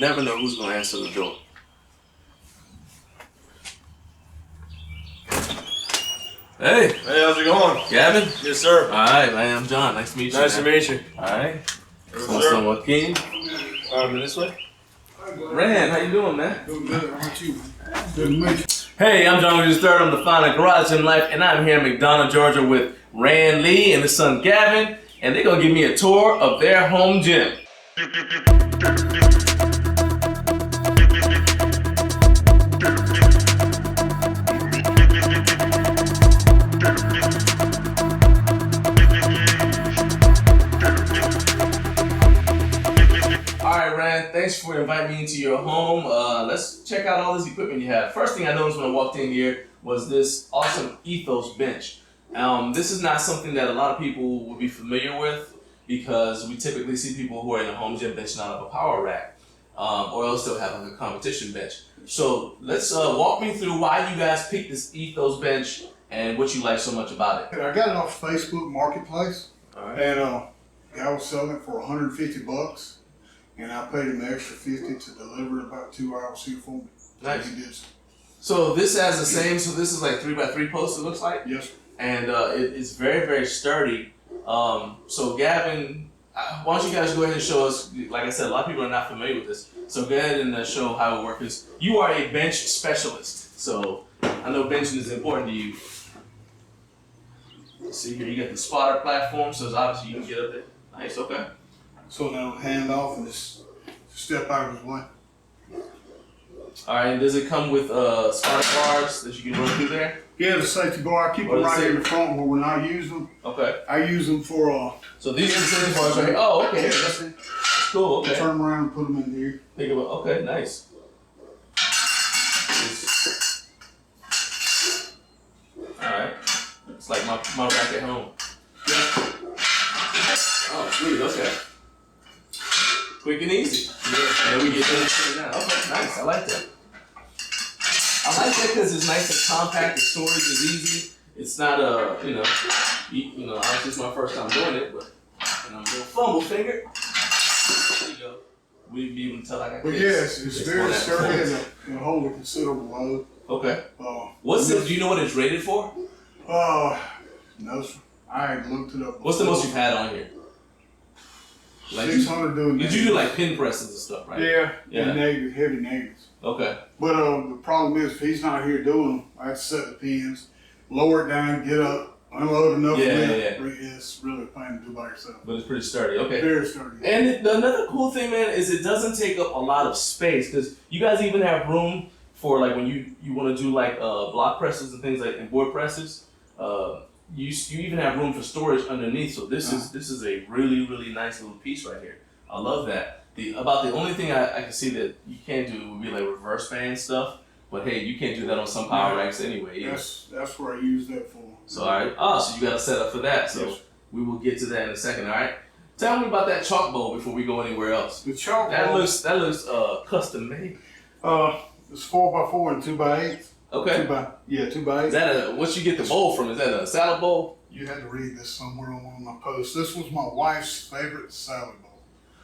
never know who's gonna answer the door. Hey. Hey, how's it going? Gavin? Yes, sir. All right, man. I'm John. Nice to meet you. Nice to meet you. All right. Yes, So, sir. Joaquin. This way. Rand, how you doing, man? Doing good. How about you, man? Good to meet you. Hey, I'm John Lucas III. I'm the founder of Garage Gym Life, and I'm here in McDonough, Georgia with Rand Lee and his son Gavin, and they're gonna give me a tour of their home gym. Alright, Rand, thanks for inviting me into your home. Let's check out all this equipment you have. First thing I noticed when I walked in here was this awesome Ethos bench. This is not something that a lot of people would be familiar with because we typically see people who are in a home gym benching out of a power rack, or else they'll have like a competition bench. So let's walk me through why you guys picked this Ethos bench and what you like so much about it. I got it off Facebook Marketplace, Alright. and guy was selling it for $150, and I paid him the extra $50 to deliver it about 2 hours here for me. Nice. So he did. So this has the same, so this is like 3x3 posts it looks like? Yes, sir. And it's very, very sturdy. So Gavin, why don't you guys go ahead and show us, like I said, a lot of people are not familiar with this. So go ahead and show how it works. You are a bench specialist, so I know benching is important to you. See here, you got the spotter platform, so it's obviously you can get up there. Nice, okay. So now hand off and just step out of his way. All right, and does it come with spotter bars that you can run through there? Yeah, the safety bar, I keep them right in the front where we're not using them. Okay. I use them for So these are the safety bars right here. Oh, okay. That's cool. Okay. turn them around and put them in here. Think about. Okay, nice. All right. It's like my rack at home. Oh, sweet. Okay. Quick and easy. Yeah. And we get things down. Okay, nice. I like that. I like that because it's nice and compact. The storage is easy. It's not you know, obviously it's my first time doing it, but I'm a little fumble finger. There you go. We'd be able to tell I got But this. yes, it's very sturdy and it'll hold a considerable load. Okay. What's it? Do you know what it's rated for? No, sir. I looked it up. What's the most you've had on here? Like 600 doing Did you do like pin presses and stuff, right? Yeah, Yeah. and negative, heavy negatives. Okay. But the problem is, if he's not here doing them, I have to set the pins, lower it down, get up, unload enough of it. It's really a pain to do by yourself. But it's pretty sturdy. Okay. Very sturdy. And another cool thing, man, is it doesn't take up a lot of space because you guys even have room for like when you want to do like block presses and things like and board presses. You even have room for storage underneath. So this is a really, really nice little piece right here. I love that. About the only thing I can see that you can't do would be like reverse band stuff. But hey, you can't do that on some power racks anyway. That's where I use that for. So all right. Oh, so you got a setup for that. So yes. We will get to that in a second. All right. Tell me about that chalk bowl before we go anywhere else. The chalk that bowl. looks custom made. It's 4x4 and 2x8. Okay. 2x8. Is that what you get the bowl from? Is that a salad bowl? You had to read this somewhere on one of my posts. This was my wife's favorite salad bowl.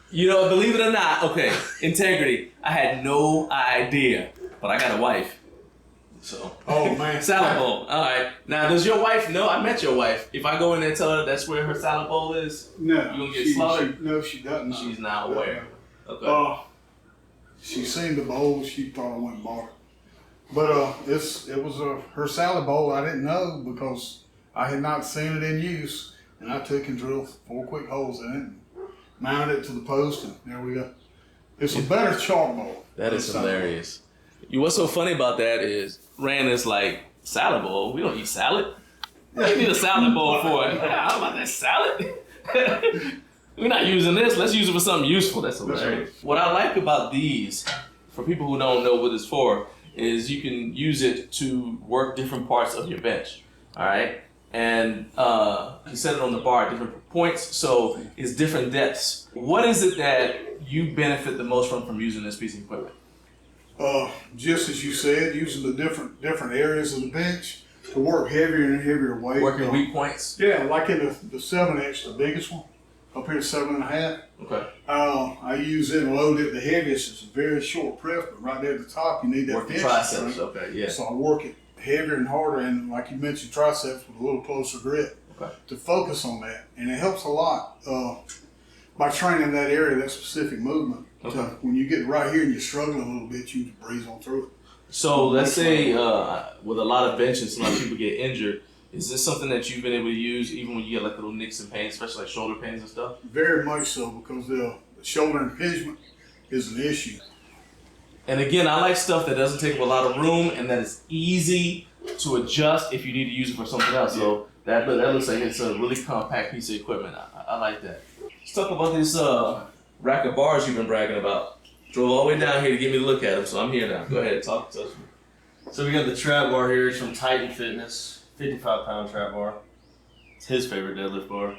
You know, believe it or not, okay, integrity. I had no idea, but I got a wife. So. Oh man. Salad bowl. All right. Now, does your wife know? I met your wife. If I go in there and tell her that's where her salad bowl is, no, you gonna get slaughtered? No, she doesn't. She's not aware. Okay. She seen the bowl. She thought I went and bought it. But it was her salad bowl. I didn't know because I had not seen it in use, and I took and drilled 4 quick holes in it, and mounted it to the post, and there we go. It's a better chalk bowl. That is hilarious. What's so funny about that is Rand is like, salad bowl? We don't eat salad. What do you need a salad bowl for? How about that salad? We're not using this. Let's use it for something useful. That's hilarious. What I like about these, for people who don't know what it's for, is you can use it to work different parts of your bench. All right? And you set it on the bar at different points, so it's different depths. What is it that you benefit the most from using this piece of equipment? Just as you said, using the different areas of the bench to work heavier and heavier weight. Working weak points? Yeah, like in the 7-inch, the biggest one. up here 7.5. Okay. I use it and load it. The heaviest is a very short press, but right there at the top, you need that Work the bench triceps. strength. Okay, yeah. So I work it heavier and harder, and like you mentioned, triceps with a little closer grip to focus on that. And it helps a lot by training that area, that specific movement. Okay. When you get right here and you're struggling a little bit, you just breeze on through it. So let's say with a lot of benches, a lot of people get injured. Is this something that you've been able to use even when you get like little nicks and pains, especially like shoulder pains and stuff? Very much so, because the shoulder impingement is an issue. And again, I like stuff that doesn't take up a lot of room and that is easy to adjust if you need to use it for something else. Yeah. So that looks like it's a really compact piece of equipment. I like that. Let's talk about this rack of bars you've been bragging about. Drove all the way down here to get me to look at them, so I'm here now. Go ahead, talk to us. So we got the trap bar here. It's from Titan Fitness. 55-pound trap bar. It's his favorite deadlift bar.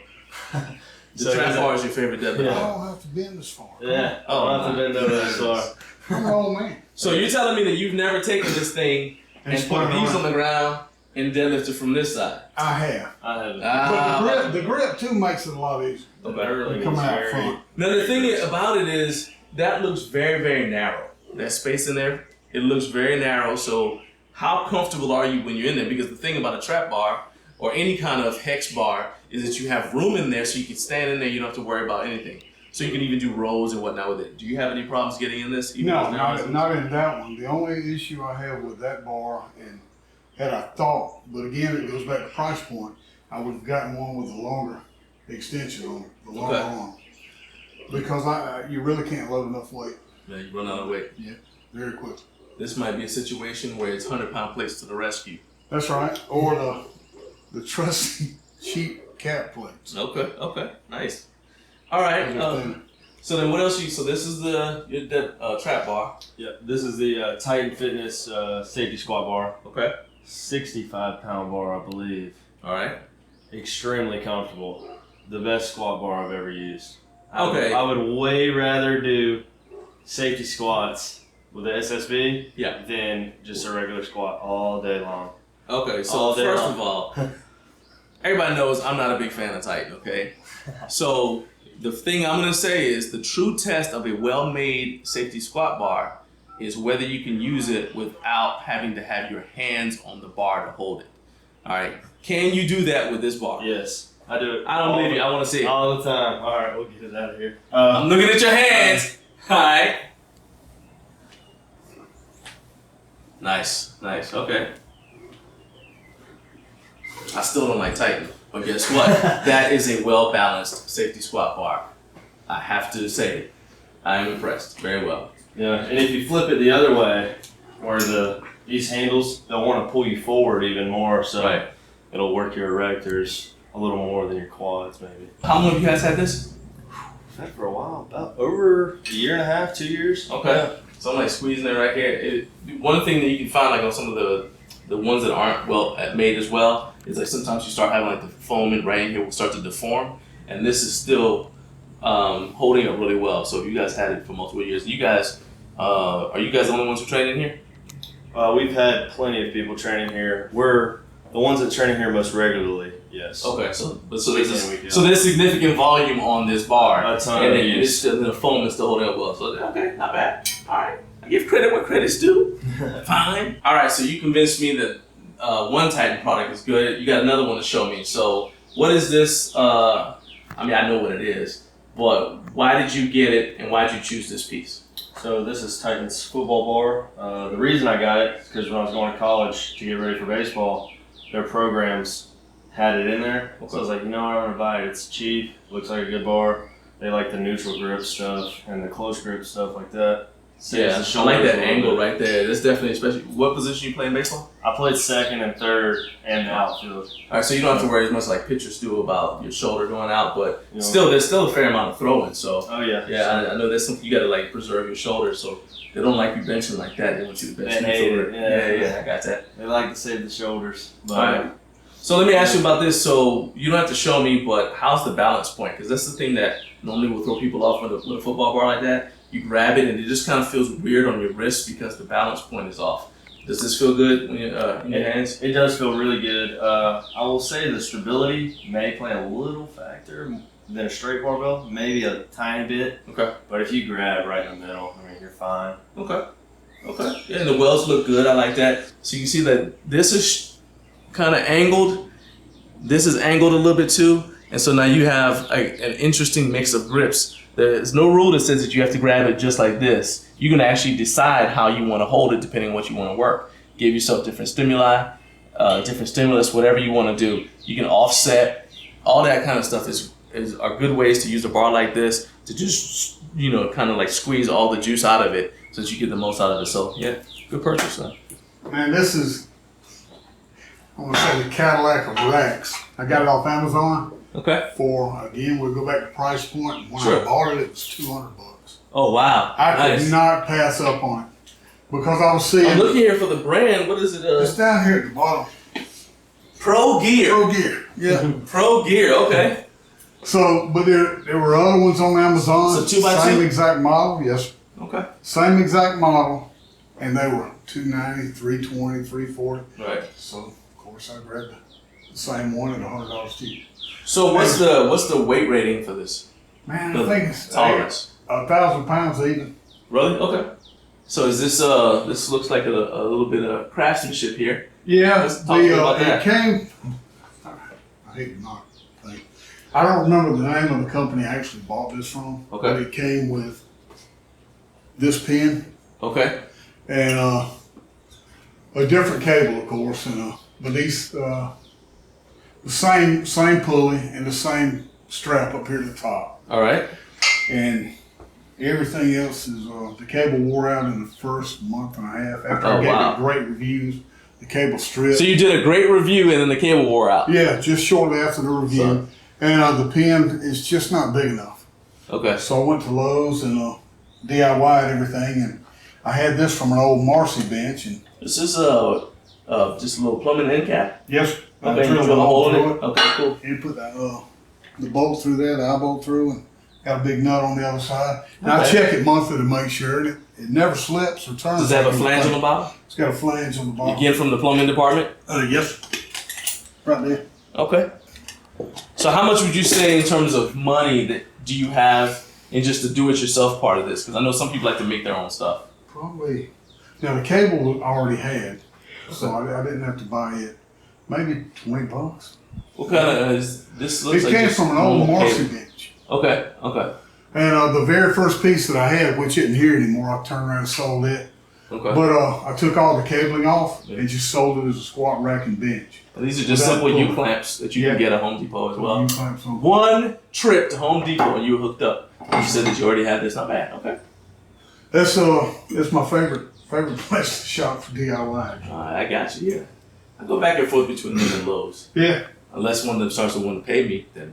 The trap bar is your favorite deadlift I bar? don't have to bend this far. Yeah, I don't have to bend over this far. I'm an old man. So you're telling me that you've never taken this thing and put these on the ground and deadlifted from this side? I have. I haven't. But the grip too makes it a lot easier. The barreling Coming is out very... front. Now the thing about it is that looks very, very narrow. That space in there, it looks very narrow. So how comfortable are you when you're in there? Because the thing about a trap bar or any kind of hex bar is that you have room in there so you can stand in there, you don't have to worry about anything. So you can even do rows and whatnot with it. Do you have any problems getting in this? No, not in that one. The only issue I have with that bar, and had I thought, but again, it goes back to price point, I would have gotten one with a longer extension on it, the longer arm. Because you really can't load enough weight. Yeah, you run out of weight. Yeah, very quick. This might be a situation where it's 100-pound plates to the rescue. That's right. Or the trusty cheap cap plates. Okay, nice. All right. So then what else so this is your trap bar. Yeah, this is the Titan Fitness safety squat bar. Okay. 65-pound bar, I believe. All right. Extremely comfortable. The best squat bar I've ever used. Okay. I would way rather do safety squats with the SSB than just a regular squat all day long. Okay, so first of all, everybody knows I'm not a big fan of Titan, okay? So the thing I'm gonna say is the true test of a well-made safety squat bar is whether you can use it without having to have your hands on the bar to hold it. All right, can you do that with this bar? Yes, I do it. I don't believe you, I wanna see it. All the time. All right, we'll get it out of here. I'm looking at your hands. All right. Nice, okay. I still don't like Titan, but guess what? That is a well-balanced safety squat bar. I have to say, I am impressed very well. Yeah, and if you flip it the other way, where these handles, they'll want to pull you forward even more, so it'll work your erectors a little more than your quads, maybe. How long have you guys had this? Had for a while, about over a year and a half, 2 years. Okay. Yeah. So I'm like squeezing it right here. One thing that you can find like on some of the ones that aren't well made as well is like sometimes you start having like the foam right in here will start to deform, and this is still holding up really well. So if you guys had it for multiple years, you guys are you guys the only ones who train in here? We've had plenty of people training here. We're the ones that train here most regularly. Yes. Okay, so there's significant volume on this bar, a ton and of then use. it's still, the foam is still holding up well. So okay, not bad. All right, I give credit where credit's due. Fine. All right, so you convinced me that one Titan product is good. You got another one to show me. So what is this? I mean, I know what it is, but why did you get it, and why did you choose this piece? So this is Titan's football bar. The reason I got it is because when I was going to college to get ready for baseball, their programs had it in there. Okay. So I was like, you know what, I'm gonna buy it. It's cheap, looks like a good bar. They like the neutral grip stuff and the close grip stuff like that. Yeah, I like that angle right there. That's definitely, especially, what position you play in baseball? I played second and third and the outfield. All right, so you don't have to worry as much like pitchers do about your shoulder going out, but still, there's still a fair amount of throwing. So I know that's something you got to like preserve your shoulder. So they don't like you benching like that. They want you to bench neutral. Yeah, I got that. They like to save the shoulders. But all right. So let me ask you about this. So you don't have to show me, but how's the balance point? Because that's the thing that normally will throw people off with a football bar like that. You grab it and it just kind of feels weird on your wrist because the balance point is off. Does this feel good when you're in your hands? It does feel really good. I will say the stability may play a little factor than a straight barbell, maybe a tiny bit. Okay. But if you grab right in the middle, I mean, you're fine. Okay. Okay. Yeah, and the wells look good. I like that. So you can see that this is kind of angled. This is angled a little bit too. And so now you have an interesting mix of grips. There's no rule that says that you have to grab it just like this. You can actually decide how you want to hold it depending on what you want to work. Give yourself different stimuli, different stimulus, whatever you want to do. You can offset. All that kind of stuff are good ways to use a bar like this to just, kind of like squeeze all the juice out of it so that you get the most out of it. So yeah, good purchase, man. Man, this is, I want to say, the Cadillac of racks. I got it off Amazon. Okay. Again, we'll go back to price point. When Sure. I bought it, it was $200. Oh wow. I Nice. could not pass up on it because I was seeing. I'm looking here for the brand. What is it? It's down here at the bottom. Pro Gear. Pro Gear. Yeah. Pro Gear. Okay. So, but there were other ones on Amazon. So 2x2? Same exact model. Yes. Okay. Same exact model, and they were $290, $320, $340. Right. So of course I grabbed the same one at $100 cheap. So what's the weight rating for this? Man, The I think it's tolerance. 1,000 pounds even. Really? Okay. So is this this looks like a little bit of craftsmanship here. Yeah, Let's talk about that. it came. I hate to not think. I don't remember the name of the company I actually bought this from. Okay. But it came with this pin Okay. and a different cable, of course, and but these the same pulley and the same strap up here at the top, All right. and everything else is the cable wore out in the first month and a half after I gave wow. it great reviews. The cable stripped. So you did a great review and then the cable wore out. Yeah, just shortly after the review. So- And the pin is just not big enough. Okay. So I went to Lowe's and DIY'd everything. And I had this from an old Marcy bench. And This is just a little plumbing end cap. yes, I Okay. You drilled drill a a hole in through it. Okay. Cool. And put that, the bolt through there, the eye bolt through, and got a big nut on the other side. And I Okay. check it monthly to make sure it never slips or turns. Does it have a like flange on the anything. bottom? It's got a flange on the bottom. Again from the plumbing department. Yes, right there. Okay. So how much would you say in terms of money that do you have in just the do-it-yourself part of this? Because I know some people like to make their own stuff. Probably. Now the cable I already had, so I didn't have to buy it. Maybe $20. What kind of this looks It like came just from an old normal Marcy cable. bench. Okay. Okay. And the very first piece that I had, which isn't here anymore, I turned around and sold it. Okay. But I took all the cabling off Yeah. and just sold it as a squat rack and bench. And these are just Without simple pulley. U-clamps that you Yeah. can get at Home Depot as well. U-clamps on. One trip to Home Depot and you were hooked up. You said that you already had this. Not bad. Okay. That's my favorite place to shop for DIY. All right, I got you. Yeah. I go back and forth between them and Lowe's. Yeah, Unless one of them starts to want to pay me, then.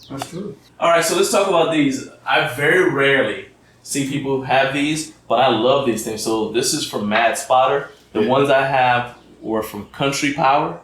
that's true. All right, so let's talk about these. I very rarely see people have these, but I love these things. So this is from Mad Spotter. The Yeah. ones I have were from Country Power.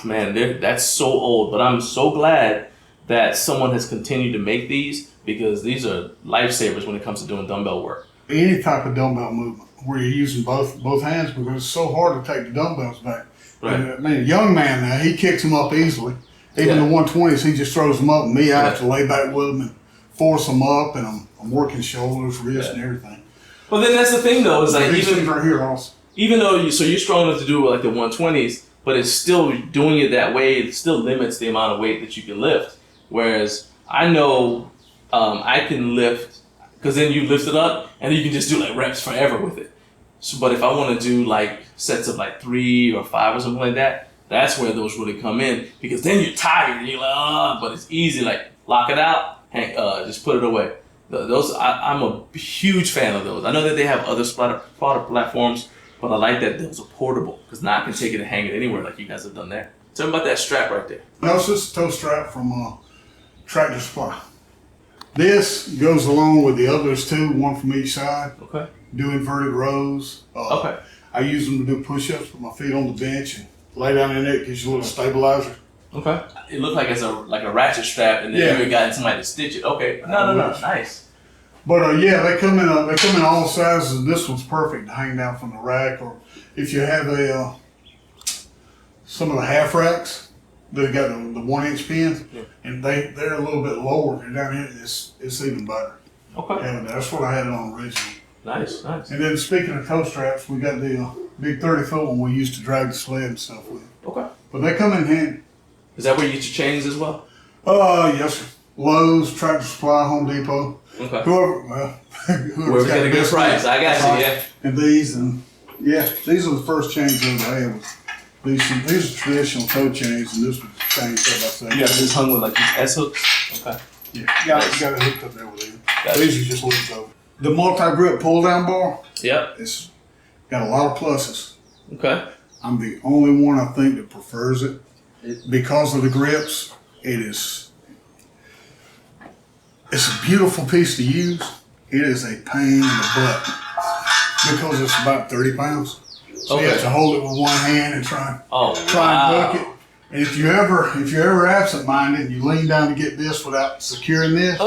That's so old, but I'm so glad that someone has continued to make these because these are lifesavers when it comes to doing dumbbell work. Any type of dumbbell movement where you're using both hands because it's so hard to take the dumbbells back. Right. And, I mean, a young man now, he kicks them up easily. Even Yeah. the 120s, he just throws them up. And me, I have Yeah. to lay back with them and force them up, and I'm working shoulders, wrists, Yeah. and everything. But then that's the thing though, is like These things right here also. even though you're strong enough to do like the 120s, but it's still doing it that way. It still limits the amount of weight that you can lift. Whereas I know I can lift because then you lift it up and then you can just do like reps forever with it. So, but if I want to do like sets of like 3 or 5 or something like that, that's where those really come in because then you're tired and you're like, but it's easy. Like lock it out, just put it away. Those I'm a huge fan of those. I know that they have other spotter platforms, but I like that those are portable because now I can take it and hang it anywhere like you guys have done there. Tell me about that strap right there. No, it's just a toe strap from Tractor Supply. This goes along with the others too, one from each side. Okay. Do inverted rows. Okay. I use them to do push-ups, put my feet on the bench, and lay down in it. Gives you a little stabilizer. Okay. It looked like it's a ratchet strap, and then Yeah. you had gotten somebody to stitch it. Okay. No. Nice. But yeah, they come in all sizes, and this one's perfect to hang down from the rack. Or if you have some of the half racks, They got the 1-inch pins, and they're a little bit lower. And down here, it's even better. Okay. And that's what I had it on originally. Nice. And then speaking of toe straps, we got the big 30-foot one we used to drag the sled and stuff with. Okay. But they come in handy. Is that where you get your chains as well? Yes, sir. Lowe's, Tractor Supply, Home Depot. Okay. Whoever's got a good price. I got you, yeah. And these are the first chains I ever had. These are traditional toe chains, and this was chain step by step. You got this hung with like these S-hooks? Okay. Yeah, you got it hooked up there with them. These are just looped over. The multi-grip pull-down bar. Yep. It's got a lot of pluses. Okay. I'm the only one I think that prefers it. Because of the grips, it's a beautiful piece to use. It is a pain in the butt because it's about 30 pounds. So you have to hold it with one hand and try and hook it. And if you're ever absent-minded and you lean down to get this without securing this,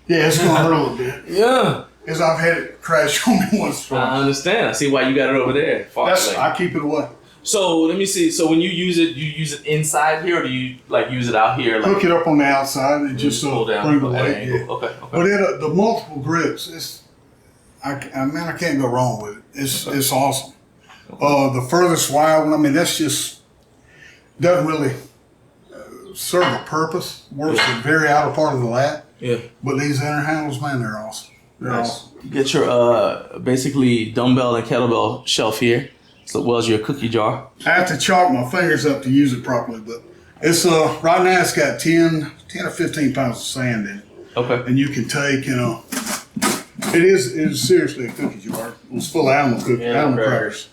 it's gonna hurt a little bit. Yeah. Because I've had it crash on me once. I understand. I see why you got it over there. I keep it away. So let me see. So when you use it inside here, or do you like use it out here? Like, hook it up on the outside and just pull down, bring the weight. Yeah. Okay. But the multiple grips, I can't go wrong with it. It's awesome. The furthest wide one, I mean, that's just doesn't really serve a purpose. Works the very outer part of the lat. Yeah. But these inner handles, man, they're awesome. They're awesome. You get your basically dumbbell and kettlebell shelf here, as well as your cookie jar. I have to chalk my fingers up to use it properly, but it's right now it's got 10 or 15 pounds of sand in it. Okay. And you can take, it is seriously a cookie jar. It was full of animal crackers.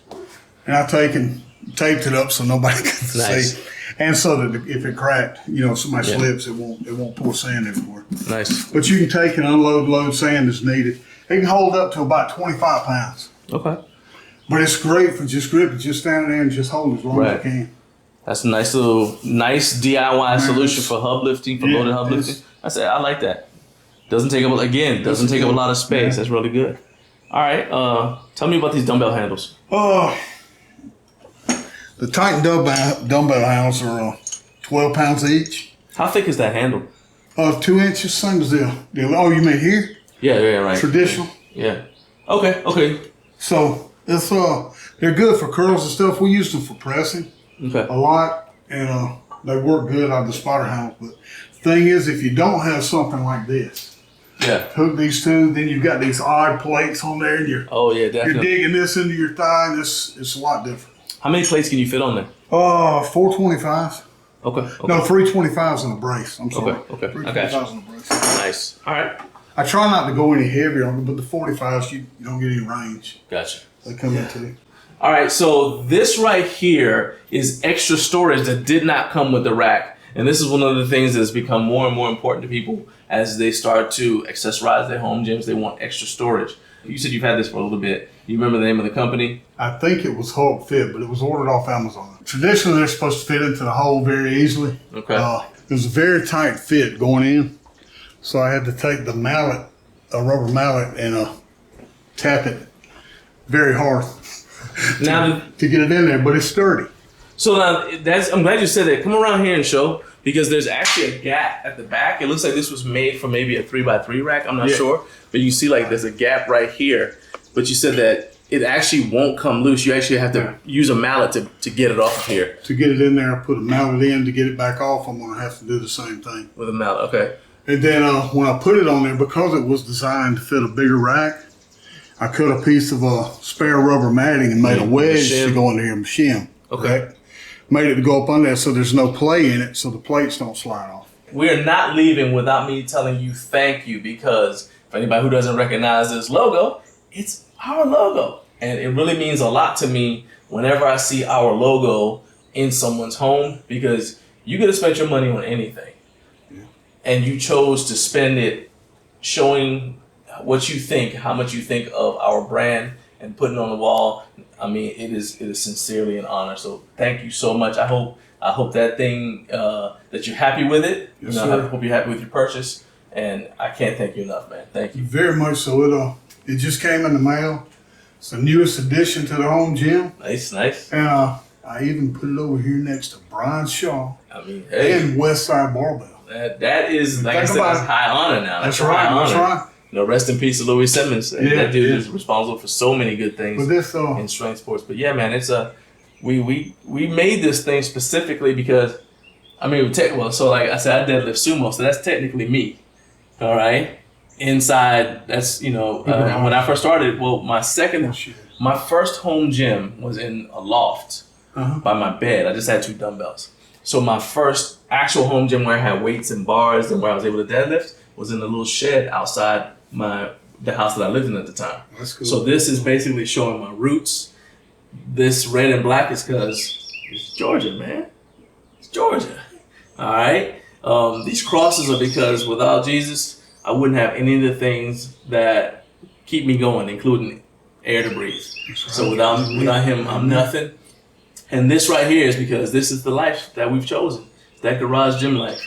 And I taped it up so nobody could see. And so that if it cracked, somebody slips, it won't pour sand everywhere. Nice. But you can take and load sand as needed. It can hold up to about 25 pounds. Okay. But it's great for just gripping, just standing there and just holding as long as you can. That's a nice DIY solution for hub lifting, for loaded hub lifting. I like that. Doesn't take up a lot of space. Yeah. That's really good. All right. Tell me about these dumbbell handles. The Titan dumbbell handles are 12 pounds each. How thick is that handle? 2 inches, same as the oh, you mean here? Yeah, right. Traditional. Yeah. Okay. So it's they're good for curls and stuff. We use them for pressing a lot, and they work good on the spotter handles. But the thing is, if you don't have something like this, hook these two, then you've got these odd plates on there, and you're digging this into your thigh, and it's a lot different. How many plates can you fit on there? 425s. Okay. No, 325s in a brace. I'm sorry. Okay. 325s in a brace. Nice. All right. I try not to go any heavier on them, but the 45s, you don't get any range. Gotcha. They come in too. All right, so this right here is extra storage that did not come with the rack. And this is one of the things that has become more and more important to people as they start to accessorize their home gyms. They want extra storage. You said you've had this for a little bit. You remember the name of the company? I think it was Hulk Fit, but it was ordered off Amazon. Traditionally, they're supposed to fit into the hole very easily. Okay. It was a very tight fit going in. So I had to take the mallet, a rubber mallet, and tap it very hard to get it in there, but it's sturdy. So now, I'm glad you said that. Come around here and show, because there's actually a gap at the back. It looks like this was made for maybe a 3x3 rack. I'm not sure. But you see like there's a gap right here. But you said that it actually won't come loose. You actually have to use a mallet to get it off of here. To get it in there, I put a mallet in. To get it back off, I'm going to have to do the same thing. With a mallet, okay. And then when I put it on there, because it was designed to fit a bigger rack, I cut a piece of spare rubber matting and made a wedge to go under here, shim. Okay. Right? Made it to go up under there so there's no play in it, so the plates don't slide off. We're not leaving without me telling you thank you, because for anybody who doesn't recognize this logo, it's our logo. And it really means a lot to me whenever I see our logo in someone's home, because you could have spent your money on anything. Yeah. And you chose to spend it showing what you think, how much you think of our brand, and putting it on the wall. I mean, it is sincerely an honor. So thank you so much. I hope that thing that you're happy with it. Yes, I hope you're happy with your purchase. And I can't thank you enough, man. Thank you. Very much so. It just came in the mail. It's the newest addition to the home gym. Nice. And I even put it over here next to Brian Shaw I mean, hey, and Westside Barbell. that is, like I said, that's high honor now. That's right. High That's honor. right. You know, rest in peace to Louis Simmons. That dude is responsible for so many good things But this, in strength sports. But yeah, man, it's we made this thing specifically because, I mean, so like I said, I deadlift sumo, so that's technically me. All right. Inside, that's, you know, when I first started, well, my first home gym was in a loft by my bed. I just had 2 dumbbells. So my first actual home gym where I had weights and bars and where I was able to deadlift was in a little shed outside the house that I lived in at the time. That's cool. So this is basically showing my roots. This red and black is because it's Georgia, man. It's Georgia. All right. These crosses are because without Jesus, I wouldn't have any of the things that keep me going, including air to breathe. So without him, I'm nothing. And this right here is because this is the life that we've chosen. It's that garage gym life.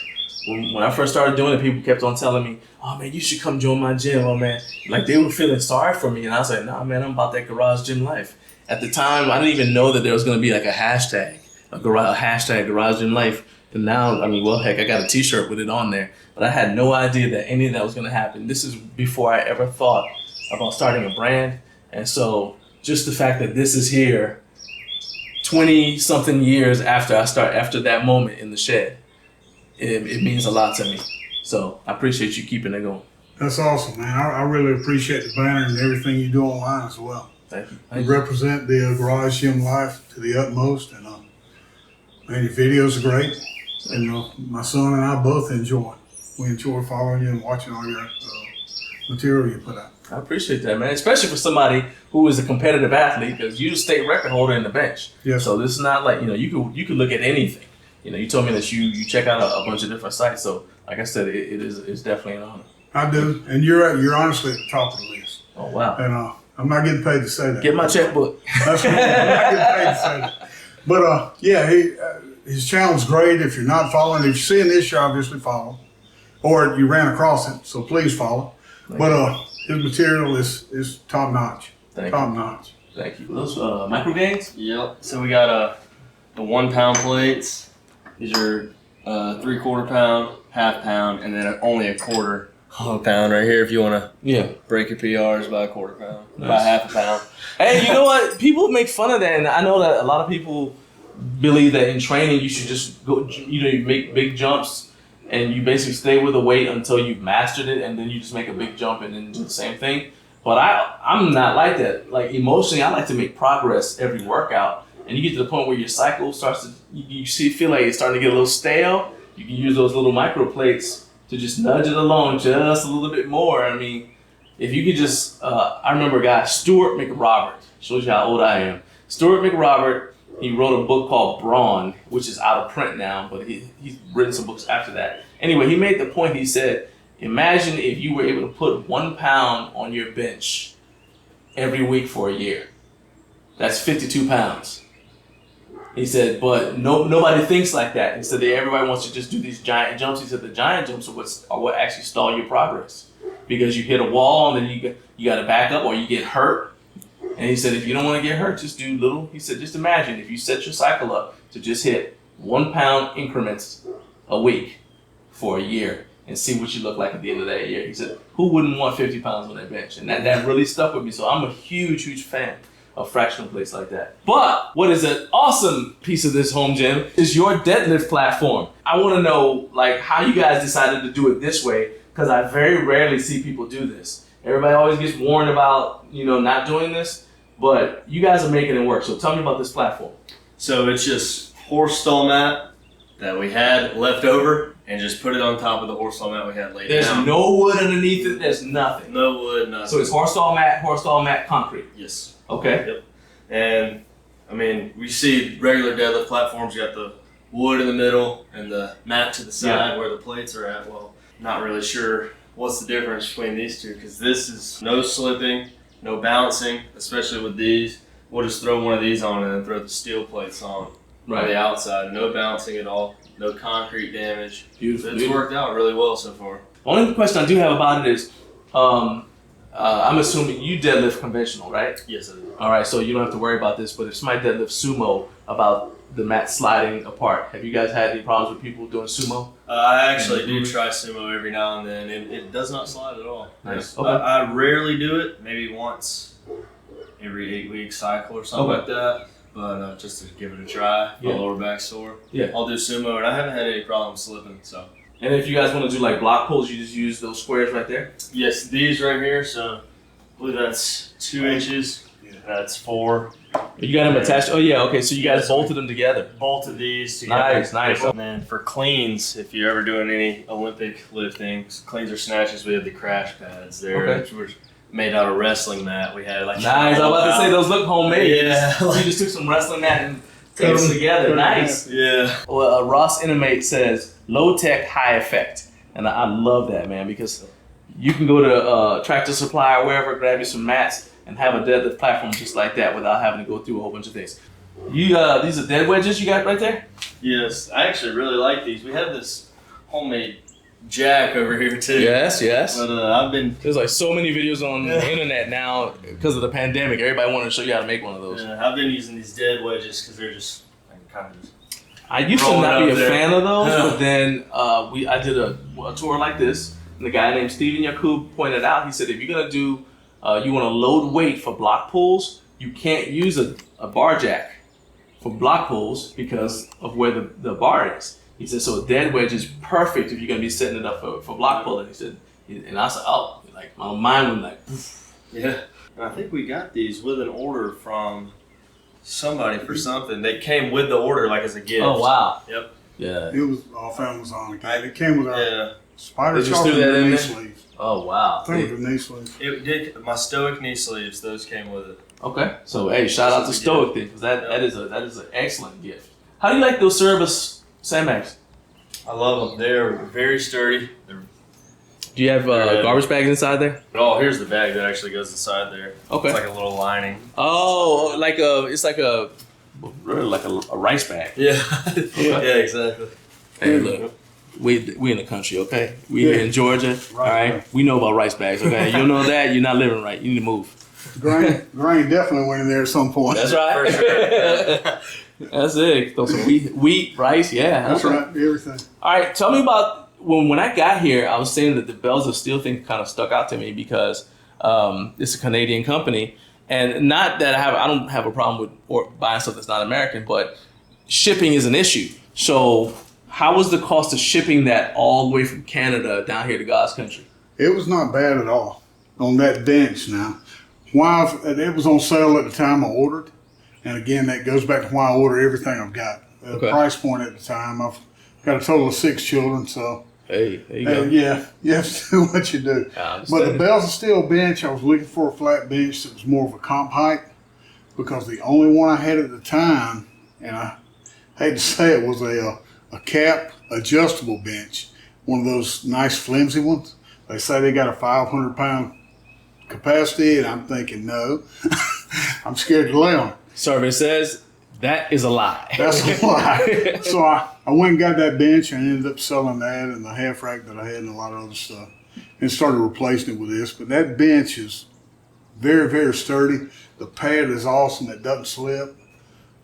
When I first started doing it, people kept on telling me, oh man, you should come join my gym. Oh man, like they were feeling sorry for me. And I was like, nah man, I'm about that garage gym life. At the time, I didn't even know that there was gonna be like a hashtag garage gym life. And now, I mean, well, heck, I got a t-shirt with it on there, but I had no idea that any of that was gonna happen. This is before I ever thought about starting a brand. And so just the fact that this is here 20 something years after that moment in the shed, it means a lot to me. So I appreciate you keeping it going. That's awesome, man. I really appreciate the banner and everything you do online as well. Thank you. You represent the garage gym life to the utmost, and man, your videos are great. And my son and I both enjoy. We enjoy following you and watching all your material you put out. I appreciate that, man. Especially for somebody who is a competitive athlete, because you're a state record holder in the bench. Yes. So this is not like, you know, you could look at anything. You know, you told me that you check out a bunch of different sites. So like I said, it's definitely an honor. I do, and you're honestly at the top of the list. Oh wow. And I'm not getting paid to say that. Get my checkbook. That's right. I'm not getting paid to say that. But yeah, his channel's great. If you're not following, if you're seeing this, you obviously follow, or you ran across it, so please follow. But his material is top notch. Top notch. Thank you. Those micro gains? Yep. So we got the 1 pound plates. These are 3/4 pound, half pound, and then only a quarter of a pound right here if you want to break your PRs by a 1/4 pound, by half a pound. Hey, you know what? People make fun of that, and I know that a lot of people believe that in training you should just go, you make big jumps and you basically stay with the weight until you've mastered it, and then you just make a big jump and then do the same thing. But I'm not like that. Like emotionally, I like to make progress every workout. And you get to the point where your cycle starts to, you feel like it's starting to get a little stale. You can use those little micro plates to just nudge it along just a little bit more. I mean, if you could just, I remember a guy, Stuart McRobert, shows you how old I am. Stuart McRobert, he wrote a book called Brawn, which is out of print now, but he's written some books after that. Anyway, he made the point, he said, imagine if you were able to put 1 pound on your bench every week for a year. That's 52 pounds. He said, but nobody thinks like that. He said that everybody wants to just do these giant jumps. He said the giant jumps are what actually stall your progress, because you hit a wall and then you got to back up or you get hurt. And he said, if you don't want to get hurt, just do little. He said, just imagine if you set your cycle up to just hit 1 pound increments a week for a year and see what you look like at the end of that year. He said, who wouldn't want 50 pounds on their bench? And that really stuck with me. So I'm a huge, huge fan of fractional plates like that. But what is an awesome piece of this home gym is your deadlift platform. I want to know like how you guys decided to do it this way, because I very rarely see people do this. Everybody always gets warned about, not doing this, but you guys are making it work. So tell me about this platform. So it's just horse stall mat that we had left over, and just put it on top of the horse stall mat we had laid down. There's no wood underneath it. There's nothing. No wood, nothing. So it's horse stall mat, concrete. Yes. Okay. Yep. And I mean, we see regular deadlift platforms. You got the wood in the middle and the mat to the side where the plates are at. Well, not really sure what's the difference between these two, because this is no slipping, no bouncing, especially with these. We'll just throw one of these on and then throw the steel plates on the outside. No bouncing at all. No concrete damage. Beautiful. It's worked out really well so far. Only question I do have about it is, I'm assuming you deadlift conventional, right? Yes, I do. All right, so you don't have to worry about this, but if somebody deadlift sumo about the mat sliding apart, have you guys had any problems with people doing sumo? I actually do try sumo every now and then. It does not slide at all. Nice. Okay. I rarely do it, maybe once every 8-week cycle or something like that. But just to give it a try, my lower back sore. Yeah. I'll do sumo, and I haven't had any problems slipping. So. And if you guys want to do like block pulls, you just use those squares right there? Yes, these right here. So I believe that's 2 inches. That's 4. You got them attached? Oh yeah, okay, so you guys bolted them together. Bolted these together. Nice. And then for cleans, if you're ever doing any Olympic lifting, cleans or snatches, we have the crash pads there, which were made out of wrestling mat. We had like nice. I was about to say those look homemade. Yeah. So you just took some wrestling mat and taped them together. Nice. Yeah. Well, Ross Intimate says low tech, high effect, and I love that, man, because you can go to Tractor Supply or wherever, grab you some mats, and have a deadlift platform just like that without having to go through a whole bunch of things. These are dead wedges you got right there? Yes, I actually really like these. We have this homemade jack over here too. Yes. But I've been. There's like so many videos on the internet now because of the pandemic. Everybody wanted to show you how to make one of those. Yeah, I've been using these dead wedges because they're just kind of just. I used to not be a fan of those, but then I did a tour like this, and the guy named Steven Yakub pointed out. He said if you're gonna do you want to load weight for block pulls, you can't use a bar jack for block pulls because of where the bar is. He said, so a dead wedge is perfect if you're going to be setting it up for block pulling. He said, and I said, oh, like my mind went like, poof. Yeah. And I think we got these with an order from somebody for something. They came with the order like as a gift. Oh, wow. Yep. Yeah. It was off Amazon again. It came with our spider Did you chalk do that and in knee there? sleeves. Oh, wow. I think with the knee sleeves. It did. My Stoic knee sleeves, those came with it. Okay. So, hey, shout out to Stoic then, because that is an excellent gift. How do you like those Cerebus sandbags? I love them. They're very sturdy. Do you have garbage bags inside there? Oh, here's the bag that actually goes inside there. Okay. It's like a little lining. Oh, it's like a rice bag. Yeah. Yeah, exactly. Hey, look, we in the country, okay? We in Georgia, all right? We know about rice bags, okay? You don't know that, you're not living right. You need to move. Grain definitely went in there at some point. That's right. For sure. That's it. Throw some wheat, rice, yeah. That's right, everything. All right, tell me about when I got here. I was saying that the Bells of Steel thing kind of stuck out to me because it's a Canadian company, and not that I don't have a problem with buying stuff that's not American, but shipping is an issue. So how was the cost of shipping that all the way from Canada down here to God's country? It was not bad at all on that bench now. Why it was on sale at the time I ordered, and again that goes back to why I order everything I've got. The price point at the time, I've got a total of 6 children, so hey, there you go. Yeah, you have to do what you do. But the Bells of Steel bench, I was looking for a flat bench that was more of a comp height because the only one I had at the time, and I hate to say it, was a cap adjustable bench, one of those nice flimsy ones. They say they got a 500-pound capacity, and I'm thinking, no, I'm scared to lay on it. Survey says that is a lie. That's a lie. So I went and got that bench and ended up selling that and the half rack that I had and a lot of other stuff and started replacing it with this. But that bench is very, very sturdy. The pad is awesome. It doesn't slip.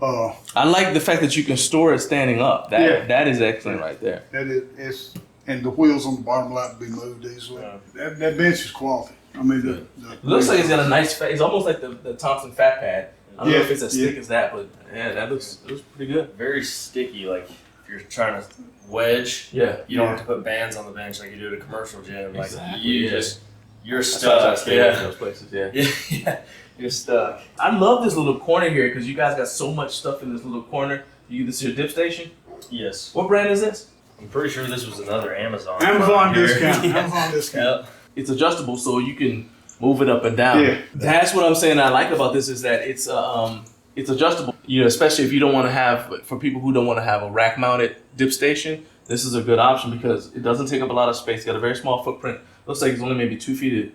I like the fact that you can store it standing up. That is excellent right there. That is, and the wheels on the bottom allow it to be moved easily. That bench is quality. I mean, it looks like it's got a nice fat. It's almost like the Thompson fat pad. I don't know if it's as thick as that, but yeah, it looks pretty good. Very sticky. Like if you're trying to wedge, you don't have to put bands on the bench like you do at a commercial gym. Like you're stuck. Those places, yeah, you're stuck. I love this little corner here because you guys got so much stuff in this little corner. This is your dip station? Yes. What brand is this? I'm pretty sure this was another Amazon. Amazon discount. Amazon discount. Yep. It's adjustable, so you can move it up and down. Yeah. That's what I'm saying I like about this is that it's adjustable. You know, especially if you don't want to have, for people who don't want to have a rack mounted dip station, this is a good option because it doesn't take up a lot of space. It's got a very small footprint. Looks like it's only maybe 2 feet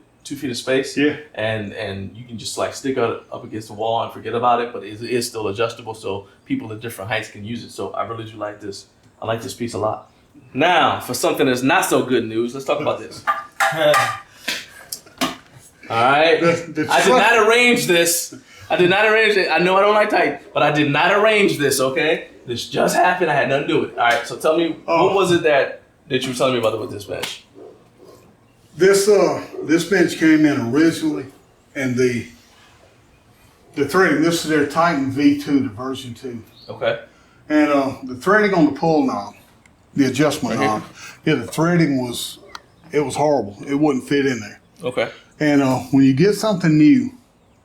of space. Yeah. And you can just like stick it up against the wall and forget about it, but it is still adjustable so people at different heights can use it. So I really do like this. I like this piece a lot. Now, for something that's not so good news, let's talk about this. All right. I did not arrange this. I did not arrange it. I know I don't like tight, but I did not arrange this, okay? This just happened. I had nothing to do with it. All right, so tell me, what was it that you were telling me about with this bench? This bench came in originally, and the threading, this is their Titan V2, the version 2. Okay. And the threading on the pull knob, the adjustment knob, the threading was horrible. It wouldn't fit in there. Okay. And when you get something new,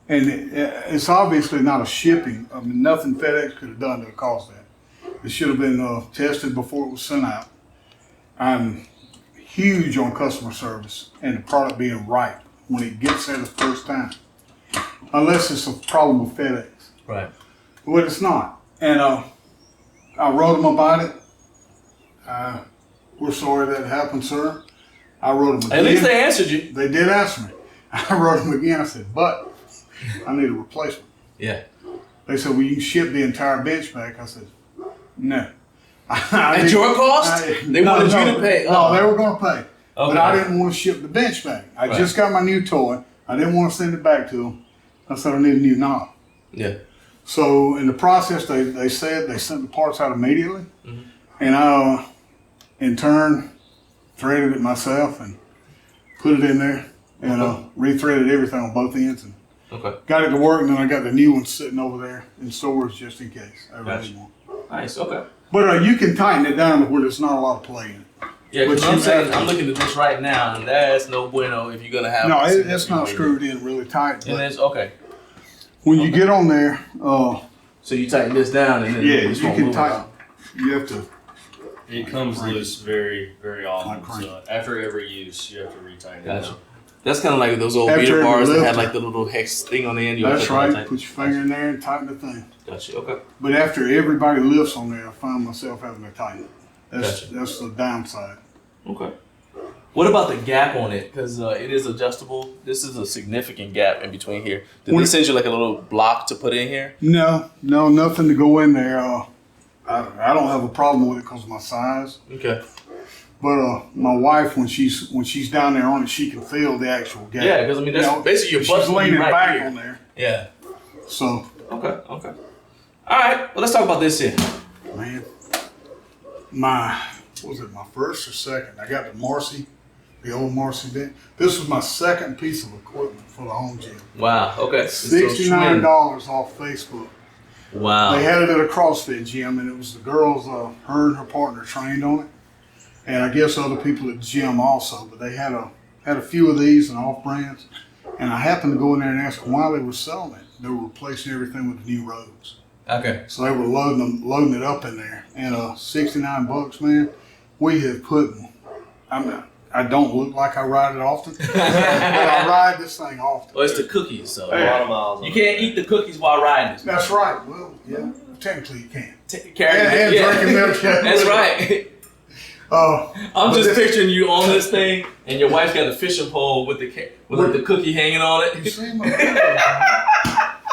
and it's obviously not a shipping, I mean, nothing FedEx could have done to cause that. It should have been tested before it was sent out. I'm huge on customer service and the product being right when it gets there the first time. Unless it's a problem with FedEx. Right. But it's not. And I wrote them about it. We're sorry that happened, sir. I wrote them again. At least they answered you. They did answer me. I wrote them again. I said, but I need a replacement. Yeah. They said, well, you can ship the entire bench back. I said, no. At your cost? They wanted you to pay? No, they were going to pay. Okay. But I didn't want to ship the bench back. I just got my new toy. I didn't want to send it back to them. I said, I need a new knob. Yeah. So in the process, they said they sent the parts out immediately. Mm-hmm. And I, in turn, threaded it myself and put it in there and rethreaded everything on both ends. And got it to work, and then I got the new one sitting over there in storage just in case I really want. Nice, okay. But you can tighten it down to where there's not a lot of play in it. Yeah, because I'm saying, I'm looking at this right now, and that's no bueno if you're going to have... No, it's not screwed in really tight. And it's, okay. When you get on there... so you tighten this down, and then you can tighten. You have to... It comes loose very, very often. So after every use, you have to retighten it down. That's kind of like those old beater bars that had like the little hex thing on the end. That's right. Put your finger in there and tighten the thing. Gotcha. Okay. But after everybody lifts on there, I find myself having to tighten it. That's the downside. Okay. What about the gap on it? Because it is adjustable. This is a significant gap in between here. Did they send you like a little block to put in here? No, nothing to go in there. I don't have a problem with it because of my size. Okay. But my wife, when she's down there on it, she can feel the actual gap. Yeah, because I mean that's basically your butt. She's leaning right back here. on there. Yeah. So. Okay. All right. Well, let's talk about this here. Man, my first or second? I got the old Marcy bench. This was my second piece of equipment for the home gym. Wow. Okay. $69 off Facebook. Wow. They had it at a CrossFit gym, and it was the girls, her and her partner trained on it. And I guess other people at the gym also, but they had a few of these and off brands. And I happened to go in there and ask them why they were selling it. They were replacing everything with the new roads. Okay. So they were loading it up in there. And $69, man. We have put. I don't look like I ride it often, but I ride this thing often. Well, it's the cookies, so a lot of miles. You can't eat the cookies while riding this. That's right. Well, yeah, technically you can. And drinking milk. That's right. I'm just picturing you on this thing, and your wife's got a fishing pole with the cookie hanging on it. You see my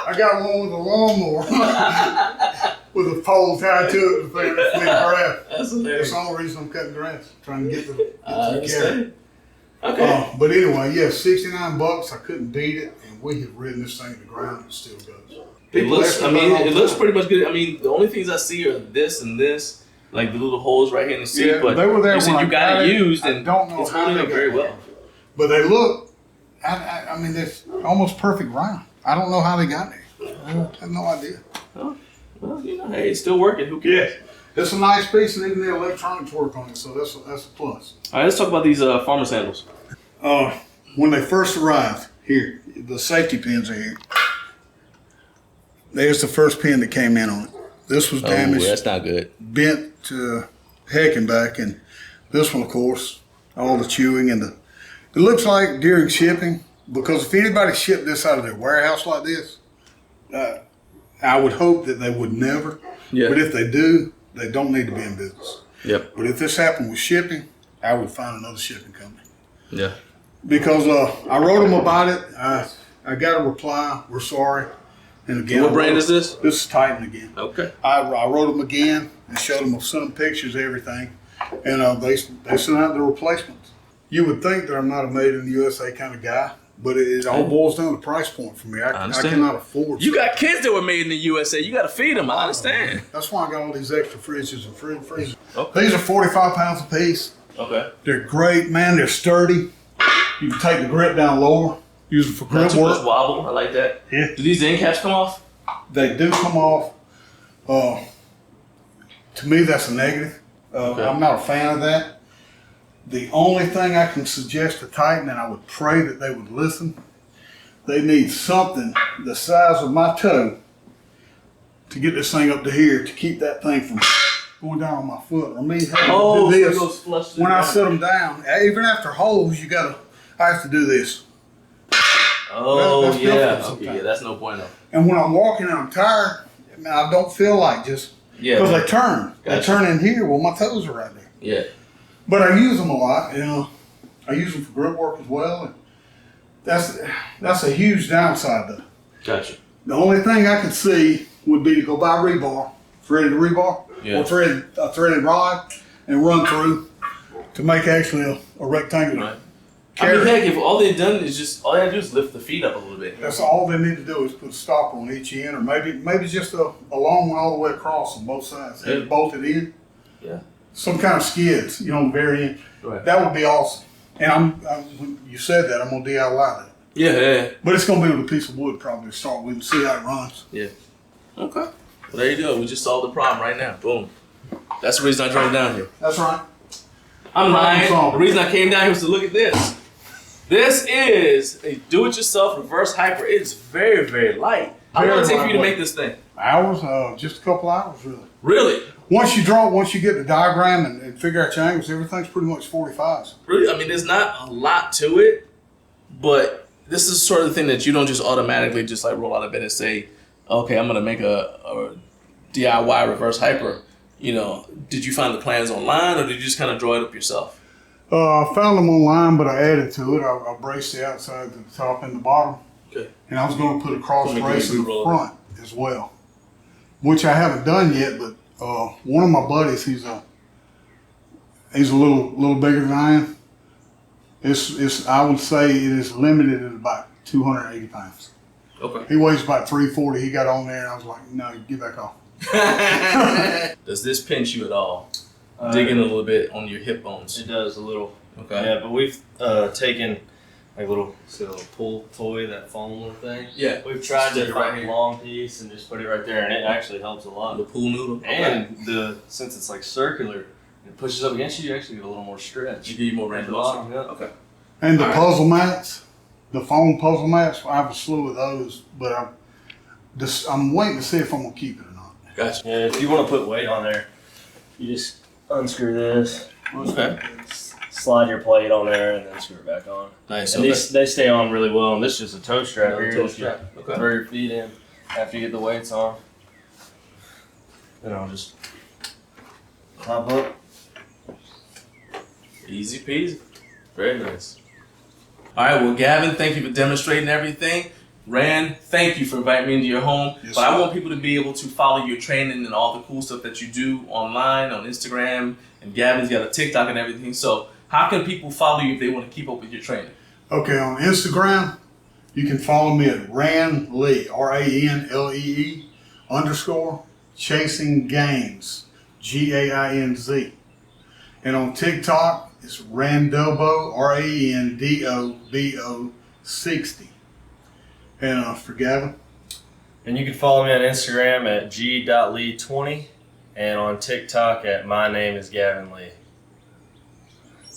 I got one with a lawnmower with a pole tied to it for the grass. That's hilarious. That's the only reason I'm cutting grass, trying to get to the carrot. Okay. But anyway, yeah, $69. I couldn't beat it, and we have ridden this thing to the ground and it still goes. It looks pretty much good. I mean, the only things I see are this and this, like the little holes right here in the seat. Yeah, but they were there you said when you got it used, and don't know it's how holding they up very got well. But they look, I mean, they're almost perfect round. I don't know how they got there. I have no idea. Oh, well, hey, it's still working. Who cares? Yeah. It's a nice piece, and even the electronics work on it, so that's a plus. All right, let's talk about these farmer sandals. When they first arrived, here, the safety pins are here. There's the first pin that came in on it. This was damaged. Oh, that's not good. Bent to heck and back, and this one, of course, all the chewing and it looks like during shipping, because if anybody shipped this out of their warehouse like this, I would hope that they would never. Yeah. But if they do, they don't need to be in business. Yep. But if this happened with shipping, I would find another shipping company. Yeah. Because I wrote them about it. I got a reply. We're sorry. And again, what brand is this? This is Titan again. Okay. I wrote them again and showed them some pictures, everything, and they sent out the replacements. You would think that I'm not a made in the USA kind of guy, But it all boils down to price point for me. I cannot afford. You got kids that were made in the USA. You got to feed them. I understand. That's why I got all these extra fridges and freezers. Okay. These are 45 pounds a piece. Okay. They're great, man. They're sturdy. You can take the grip down lower. Use them for grip Not too work. much wobble. I like that. Yeah. Do these end caps come off? They do come off. To me, that's a negative. Okay. I'm not a fan of that. The only thing I can suggest to tighten, and I would pray that they would listen, they need something the size of my toe to get this thing up to here to keep that thing from going down on my foot. Or me having to do this when I set them down. Even after holes, I have to do this. Oh, That's yeah. different Okay, sometimes. yeah, that's no bueno. And when I'm walking and I'm tired, I don't feel like just, Yeah. because they turn. Gotcha. They turn in here. Well, my toes are right there. Yeah. But I use them a lot. I use them for grip work as well. And that's a huge downside though. Gotcha. The only thing I could see would be to go buy rebar, threaded rebar, or threaded rod, and run through to make actually a rectangular. Right. I mean, heck, if all they've done is all they have to do is lift the feet up a little bit. That's all they need to do is put a stopper on each end, or maybe just a long one all the way across on both sides. Yeah. And bolt it in. Yeah. Some kind of skids, the very end. Right. That would be awesome. And when you said that, I'm gonna DIY that. Yeah. But it's gonna be with a piece of wood probably to start with and see how it runs. Yeah. Okay. Well, there you go. We just solved the problem right now. Boom. That's the reason I drove down here. That's right. I'm lying. solved. The reason I came down here was to look at this. This is a do-it-yourself reverse hyper. It's very, very light. How long did it take for you to make this thing? Hours, just a couple hours really. Really? Once you get the diagram and figure out your angles, everything's pretty much 45s. Really? I mean, there's not a lot to it, but this is sort of the thing that you don't just automatically just like roll out of bed and say, okay, I'm going to make a DIY reverse hyper. Did you find the plans online or did you just kind of draw it up yourself? I found them online, but I added to it. I braced the outside to the top and the bottom. Okay. And I was going to put a cross Let me brace do a in the roll. front as well, which I haven't done yet. But one of my buddies, he's a little bigger than I am. I would say it is limited at about 280 pounds. Okay. He weighs about 340. He got on there, and I was like, no, get back off. Does this pinch you at all? Digging a little bit on your hip bones. It does a little. Okay. Yeah, but we've taken like little pull toy, that foam little thing. Yeah. We've tried Stick to it right find here. a long piece and just put it right there, and it actually helps a lot. The pool noodle. And since it's like circular, it pushes up against you. You actually get a little more stretch. You give you more range of Bottom, motion. yeah. Okay. And the All right. puzzle mats, the foam puzzle mats, I have a slew of those, but I'm waiting to see if I'm gonna keep it or not. Gotcha. Yeah, if you want to put weight on there, you just unscrew this, Okay. slide your plate on there, and then screw it back on. Nice. And they stay on really well. And this is just a toe strap Another here. toe that you strap. Okay. Throw your feet in after you get the weights on. Then I'll just hop up. Easy peasy. Very nice. All right, well, Gavin, thank you for demonstrating everything. Rand, thank you for inviting me into your home. Yes, but I sir. want people to be able to follow your training and all the cool stuff that you do online, on Instagram, and Gavin's got a TikTok and everything. So how can people follow you if they want to keep up with your training? Okay, on Instagram, you can follow me at Randall Lee, RANLEE _ Chasing Gains, GAINZ. And on TikTok, it's Randobo, RANDOBO 60. And for Gavin, And you can follow me on Instagram at g.lee20 and on TikTok at my name is Gavin Lee.